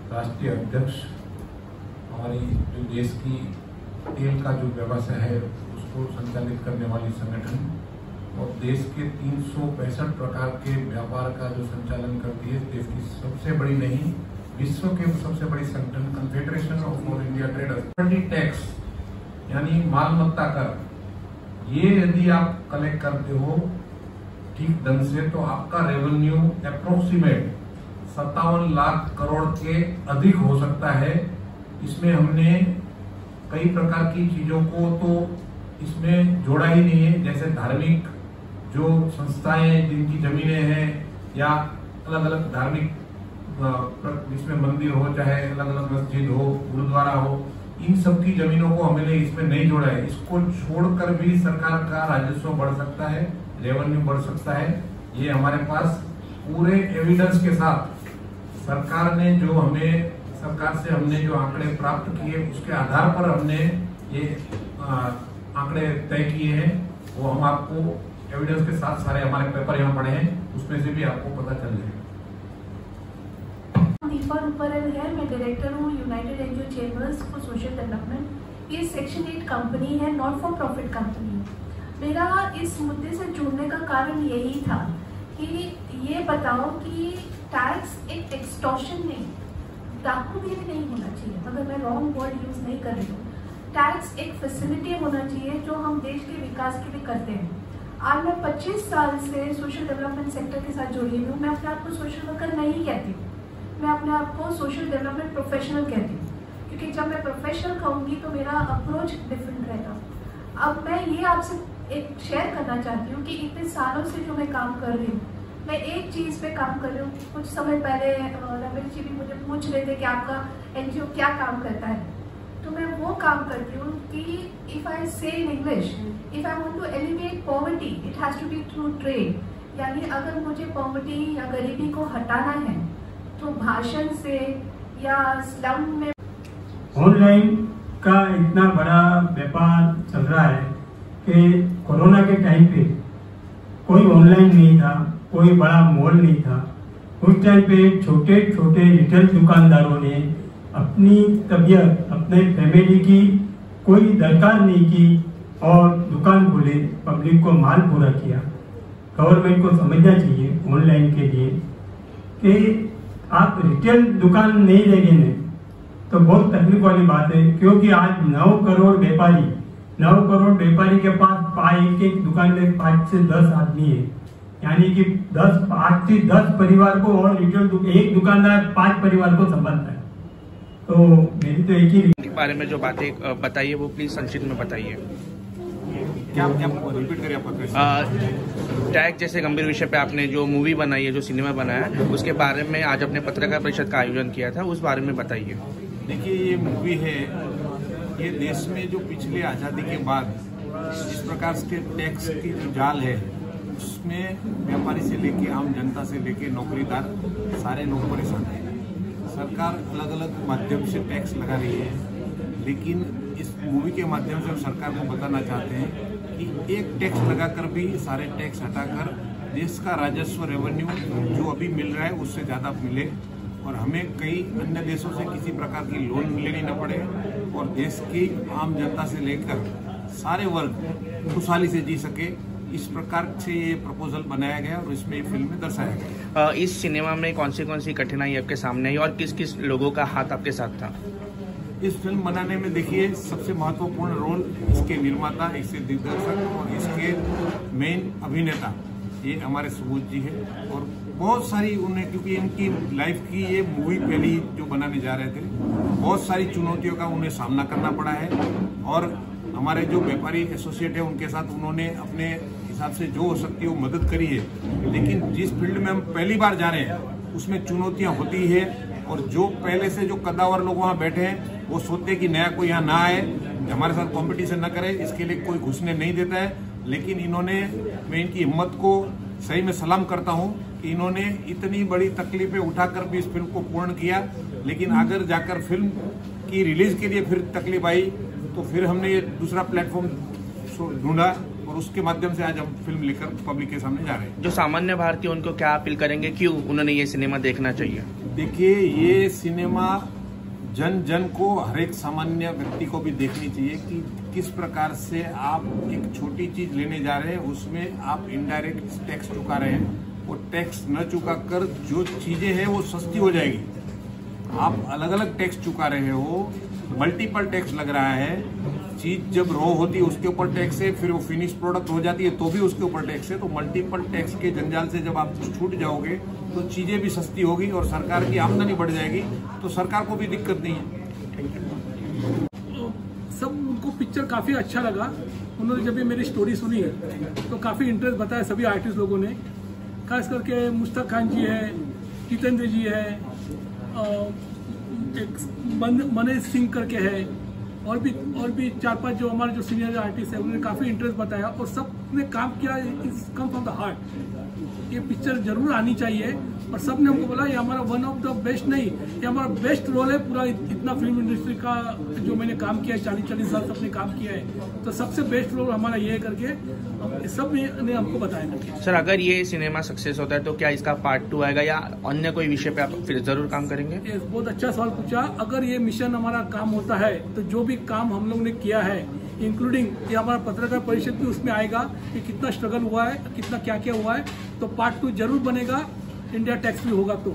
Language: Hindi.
राष्ट्रीय अध्यक्ष, हमारी जो देश की तेल का जो व्यवसाय है उसको संचालित करने वाली संगठन और देश के 365 प्रकार के व्यापार का जो संचालन करती है, देश की सबसे बड़ी नहीं विश्व के सबसे बड़ी संगठन confederation of all India traders. Tax यानी मालमत्ता कर, ये यदि आप कलेक्ट करते हो ठीक ढंग से तो आपका रेवेन्यू अप्रोक्सीमेट 57 लाख करोड़ के अधिक हो सकता है। इसमें हमने कई प्रकार की चीजों को तो इसमें जोड़ा ही नहीं है, जैसे धार्मिक जो संस्थाएं जिनकी जमीनें हैं या अलग अलग धार्मिक इसमें मंदिर हो, चाहे अलग अलग मस्जिद हो, गुरुद्वारा हो, इन सब की जमीनों को हमने इसमें नहीं जोड़ा है। इसको छोड़कर भी सरकार का राजस्व बढ़ सकता है, रेवेन्यू बढ़ सकता है। ये हमारे पास पूरे एविडेंस के साथ सरकार ने जो सरकार से हमने जो आंकड़े प्राप्त किए उसके आधार पर हमने ये आंकड़े तय किए हैं। वो हम आपको एविडेंस के साथ सारे हमारे पेपर यहाँ पढ़े हैं, उसमें से भी आपको पता चल जाएगा। दीपा रूपरल है, मैं डायरेक्टर हूँ United NGO chambers for social development. ये सेक्शन 8 कंपनी है, नॉट फॉर प्रॉफिट कंपनी। मेरा इस मुद्दे से जुड़ने का कारण यही था कि ये बताओ कि टैक्स एक एक्सटॉर्शन नहीं, डाकू भी नहीं होना चाहिए, अगर मैं रॉन्ग वर्ड यूज नहीं कर रही हूँ। टैक्स एक फैसिलिटी होना चाहिए जो हम देश के विकास के लिए करते हैं। आज मैं 25 साल से सोशल डेवलपमेंट सेक्टर के साथ जुड़ी हूँ। मैं अपने आप को सोशल वर्कर नहीं कहती हूँ, मैं अपने आप को सोशल डेवलपमेंट प्रोफेशनल कहती हूँ, क्योंकि जब मैं प्रोफेशनल कहूँगी तो मेरा अप्रोच डिफरेंट रहेगा। अब मैं ये आपसे एक शेयर करना चाहती हूँ कि इतने सालों से जो मैं काम कर रही हूँ, मैं एक चीज़ पे काम कर रही हूँ। कुछ समय पहले रमेश जी भी मुझे पूछ रहे थे कि आपका एनजीओ क्या काम करता है, तो मैं वो काम करती हूँ कि if I say in English, if I want to eliminate poverty it has to be through trade. यानी अगर मुझे पॉवर्टी या गरीबी को हटाना है तो भाषण से या स्लम में। ऑनलाइन का इतना बड़ा व्यापार चल रहा है कि कोरोना के टाइम पे कोई ऑनलाइन नहीं था, कोई बड़ा मॉल नहीं था। उस टाइम पे छोटे छोटे रिटेल दुकानदारों ने अपनी तबीयत, अपने फैमिली की कोई दरकार नहीं की और दुकान खोले, पब्लिक को माल पूरा किया। गवर्नमेंट को समझना चाहिए ऑनलाइन के लिए कि आप रिटेल दुकान नहीं लेंगे तो बहुत तकलीफ वाली बात है, क्योंकि आज 9 करोड़ व्यापारी के पास एक दुकान में 5 से 10 आदमी है, यानी कि 5 से 10 परिवार को और रिटेल एक दुकानदार 5 परिवार को संभालता है। तो मेरी तो एक ही बारे में जो बातें बताइए वो प्लीज संक्षिप्त में बताइए। क्या रिपीट करिए आपका टैक्स जैसे गंभीर विषय पे आपने जो मूवी बनाई है, जो सिनेमा बनाया है, उसके बारे में आज अपने पत्रकार परिषद का आयोजन किया था, उस बारे में बताइए। देखिए, ये मूवी है, ये देश में जो पिछले आज़ादी के बाद जिस प्रकार के टैक्स की जो जाल है उसमें व्यापारी से लेके आम जनता से लेके नौकरीदार सारे लोग परेशान हैं। सरकार अलग अलग माध्यम से टैक्स लगा रही है, लेकिन इस मूवी के माध्यम से हम सरकार को बताना चाहते हैं कि एक टैक्स लगाकर भी सारे टैक्स हटाकर देश का राजस्व रेवेन्यू जो अभी मिल रहा है उससे ज़्यादा मिले और हमें कई अन्य देशों से किसी प्रकार की लोन लेनी न पड़े और देश की आम जनता से लेकर सारे वर्ग खुशहाली से जी सके। इस प्रकार से ये प्रपोजल बनाया गया और इसमें फिल्म में दर्शाया गया। इस सिनेमा में कौन सी कठिनाई आपके सामने आई और किस किस लोगों का हाथ आपके साथ था? इस फिल्म बनाने में देखिए सबसे महत्वपूर्ण रोल इसके निर्माता, इसके दिग्दर्शक और इसके मेन अभिनेता ये हमारे सुबोध जी है और बहुत सारी उन्हें, क्योंकि इनकी लाइफ की ये मूवी पहली जो बनाने जा रहे थे, बहुत सारी चुनौतियों का उन्हें सामना करना पड़ा है और हमारे जो व्यापारी एसोसिएट है उनके साथ उन्होंने अपने हिसाब से जो हो सकती है वो मदद करी है। लेकिन जिस फील्ड में हम पहली बार जा रहे हैं उसमें चुनौतियां होती है और जो पहले से जो कद्दावर लोग वहाँ बैठे हैं वो सोचते हैं कि नया कोई यहाँ ना आए, हमारे साथ कंपटीशन न करे, इसके लिए कोई घुसने नहीं देता है। लेकिन इन्होंने, मैं इनकी हिम्मत को सही में सलाम करता हूँ कि इन्होंने इतनी बड़ी तकलीफें उठाकर भी इस फिल्म को पूर्ण किया। लेकिन अगर जाकर फिल्म की रिलीज के लिए फिर तकलीफ आई तो फिर हमने ये दूसरा प्लेटफॉर्म ढूंढा और उसके माध्यम से आज हम फिल्म लेकर पब्लिक के सामने जा रहे हैं। जो सामान्य भारतीय उनको क्या अपील करेंगे, क्यों उन्होंने ये सिनेमा देखना चाहिए? देखिए, ये सिनेमा जन जन को, हर एक सामान्य व्यक्ति को भी देखनी चाहिए कि किस प्रकार से आप एक छोटी चीज लेने जा रहे हैं, उसमें आप इनडायरेक्ट टैक्स चुका रहे हैं। वो टैक्स न चुका कर जो चीजें हैं वो सस्ती हो जाएगी। आप अलग अलग टैक्स चुका रहे हो, मल्टीपल टैक्स लग रहा है। चीज जब रॉ होती है उसके ऊपर टैक्स है, फिर वो फिनिश प्रोडक्ट हो जाती है तो भी उसके ऊपर टैक्स है। तो मल्टीपल टैक्स के जंजाल से जब आप छूट जाओगे तो चीजें भी सस्ती होगी और सरकार की आमदनी बढ़ जाएगी, तो सरकार को भी दिक्कत नहीं है। सब उनको पिक्चर काफी अच्छा लगा। उन्होंने जब भी मेरी स्टोरी सुनी तो काफी इंटरेस्ट बताया सभी आर्टिस्ट लोगों ने, खास करके मुश्ताक खान जी है, जितेंद्र जी है, एक मनीष सिंह करके है, और भी 4-5 जो हमारे जो सीनियर आर्टिस्ट है उन्होंने काफी इंटरेस्ट बताया और सबने काम किया। It's come from the heart. ये पिक्चर जरूर आनी चाहिए और सबने हमको बोला ये हमारा वन ऑफ द बेस्ट नहीं, ये हमारा बेस्ट रोल है पूरा। इतना फिल्म इंडस्ट्री का जो मैंने काम किया है, 40-40 साल सबने काम किया है, तो सबसे बेस्ट रोल हमारा ये है करके सब ने हमको बताया। सर, अगर ये सिनेमा सक्सेस होता है तो क्या इसका पार्ट 2 आएगा या अन्य कोई विषय पे आप फिर जरूर काम करेंगे? बहुत अच्छा सवाल पूछा। अगर ये मिशन हमारा काम होता है तो जो भी काम हम लोग ने किया है, इंक्लूडिंग ये हमारा पत्रकार परिषद भी उसमें आएगा कि कितना स्ट्रगल हुआ है, कितना क्या क्या हुआ है, तो पार्ट 2 जरूर बनेगा। इंडिया टैक्स भी होगा तो